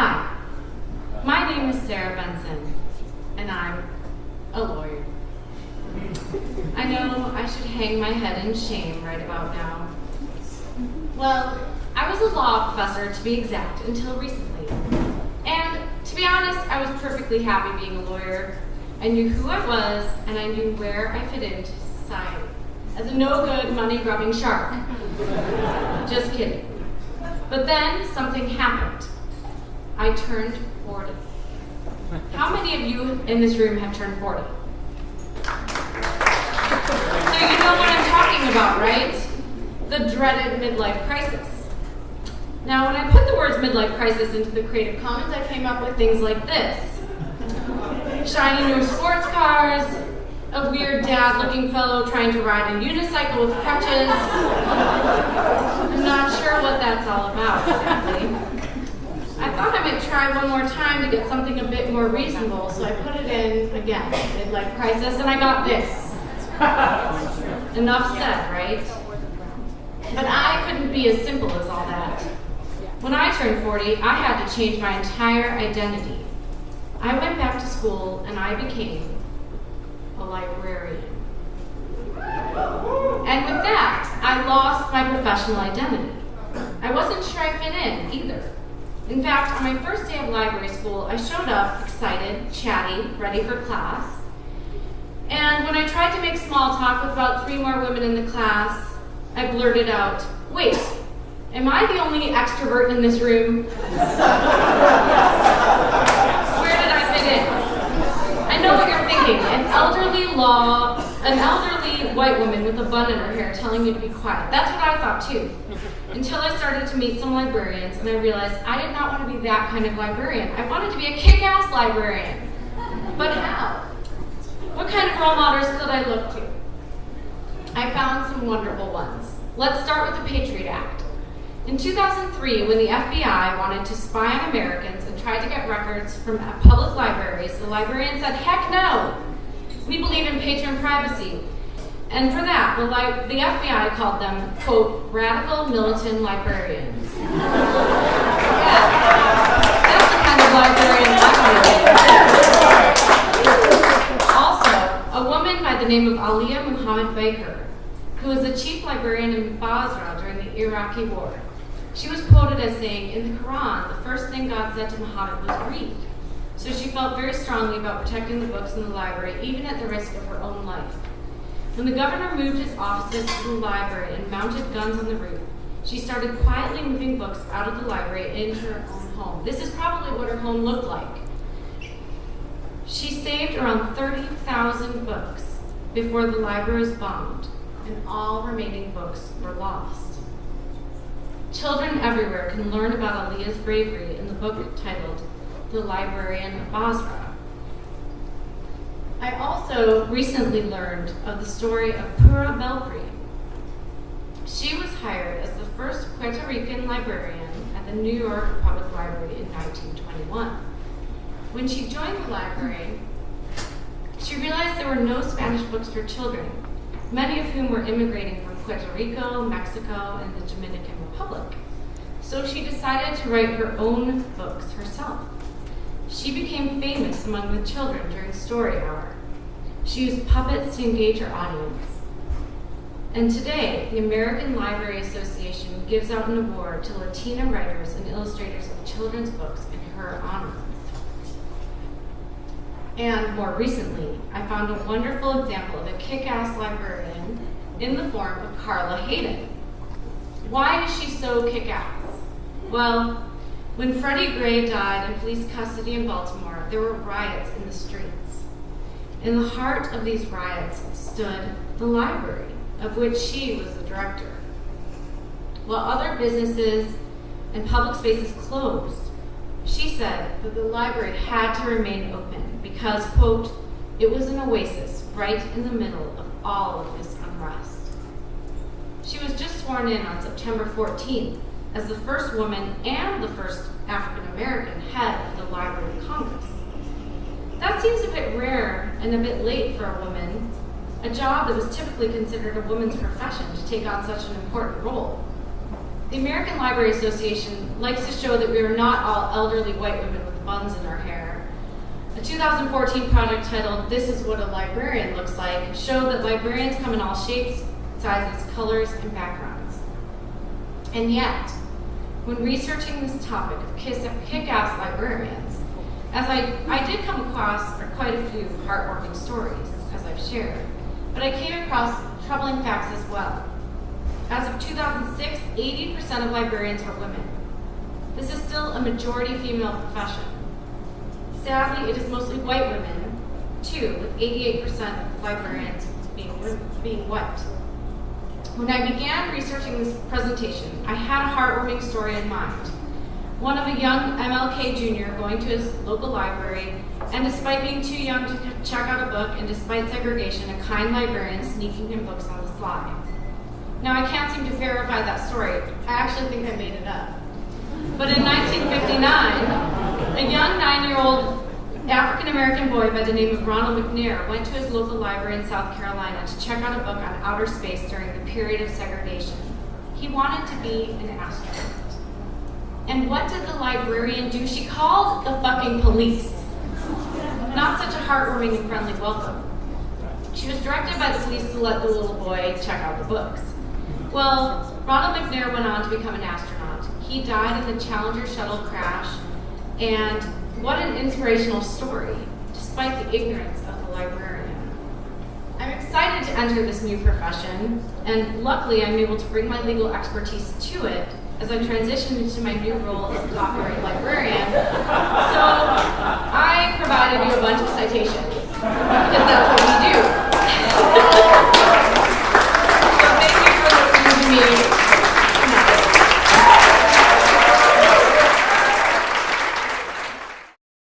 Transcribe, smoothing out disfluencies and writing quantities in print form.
Hi, my name is Sara Benson, and I'm a lawyer. I know I should hang my head in shame right about now. Well, I was a law professor, to be exact, until recently. And to be honest, I was perfectly happy being a lawyer. I knew who I was, and I knew where I fit into society as a no-good, money-grubbing shark. Just kidding. But then something happened. I turned 40. How many of you in this room have turned 40? So you know what I'm talking about, right? The dreaded midlife crisis. Now, when I put the words midlife crisis into the Creative Commons, I came up with things like this. Shiny new sports cars, a weird dad-looking fellow trying to ride a unicycle with crutches. I'm not sure what that's all about, exactly. I thought I might try one more time to get something a bit more reasonable, so I put it in again, midlife crisis, and I got this. Enough said, right? But I couldn't be as simple as all that. When I turned 40, I had to change my entire identity. I went back to school and I became a librarian. And with that, I lost my professional identity. I wasn't sure I fit in either. In fact, on my first day of library school, I showed up excited, chatty, ready for class. And when I tried to make small talk with about 3 more women in the class, I blurted out, "Wait, am I the only extrovert in this room?" Where did I fit in? I know what you're thinking. An elderly white woman with a bun in her hair telling me to be quiet. That's what I thought too. Until I started to meet some librarians and I realized I did not want to be that kind of librarian. I wanted to be a kick-ass librarian. But how? What kind of role models could I look to? I found some wonderful ones. Let's start with the Patriot Act. In 2003, when the FBI wanted to spy on Americans and tried to get records from public libraries, the librarian said, "Heck no! We believe in patron privacy." And for that, the FBI called them, quote, "radical militant librarians." Yeah, that's the kind of librarian I want to be. Also, a woman by the name of Aliyah Muhammad Baker, who was the chief librarian in Basra during the Iraqi war. She was quoted as saying, "In the Quran, the first thing God said to Muhammad was read." So she felt very strongly about protecting the books in the library, even at the risk of her own life. When the governor moved his offices to the library and mounted guns on the roof, she started quietly moving books out of the library into her own home. This is probably what her home looked like. She saved around 30,000 books before the library was bombed, and all remaining books were lost. Children everywhere can learn about Aliyah's bravery in the book titled The Librarian of Basra. I also recently learned of the story of Pura Belpri. She was hired as the first Puerto Rican librarian at the New York Public Library in 1921. When she joined the library, she realized there were no Spanish books for children, many of whom were immigrating from Puerto Rico, Mexico, and the Dominican Republic. So she decided to write her own books herself. She became famous among the children during Story Hour. She used puppets to engage her audience. And today, the American Library Association gives out an award to Latina writers and illustrators of children's books in her honor. And more recently, I found a wonderful example of a kick-ass librarian in the form of Carla Hayden. Why is she so kick-ass? Well, when Freddie Gray died in police custody in Baltimore, there were riots in the streets. In the heart of these riots stood the library, of which she was the director. While other businesses and public spaces closed, she said that the library had to remain open because, quote, "it was an oasis right in the middle of all of this unrest." She was just sworn in on September 14th as the first woman and the first African American head of the Library of Congress. That seems a bit rare and a bit late for a woman, a job that was typically considered a woman's profession to take on such an important role. The American Library Association likes to show that we are not all elderly white women with buns in our hair. A 2014 project titled "This is What a Librarian Looks Like" showed that librarians come in all shapes, sizes, colors, and backgrounds. And yet, when researching this topic of kick-ass librarians, as I did come across quite a few heartwarming stories, as I've shared, but I came across troubling facts as well. As of 2006, 80% of librarians are women. This is still a majority female profession. Sadly, it is mostly white women, too, with 88% of librarians being white. When I began researching this presentation, I had a heartwarming story in mind. One of a young MLK junior going to his local library, and despite being too young to check out a book, and despite segregation, a kind librarian sneaking him books on the sly. Now, I can't seem to verify that story. I actually think I made it up. But in 1959, a young 9-year-old African-American boy by the name of Ronald McNair went to his local library in South Carolina to check out a book on outer space during the period of segregation. He wanted to be an astronaut. And what did the librarian do? She called the fucking police. Not such a heartwarming and friendly welcome. She was directed by the police to let the little boy check out the books. Well, Ronald McNair went on to become an astronaut. He died in the Challenger shuttle crash, and what an inspirational story, despite the ignorance of the librarian. I'm excited to enter this new profession, and luckily I'm able to bring my legal expertise to it as I transition into my new role as a copyright librarian. So I provided you a bunch of citations, because that's what we do. So thank you for listening to me.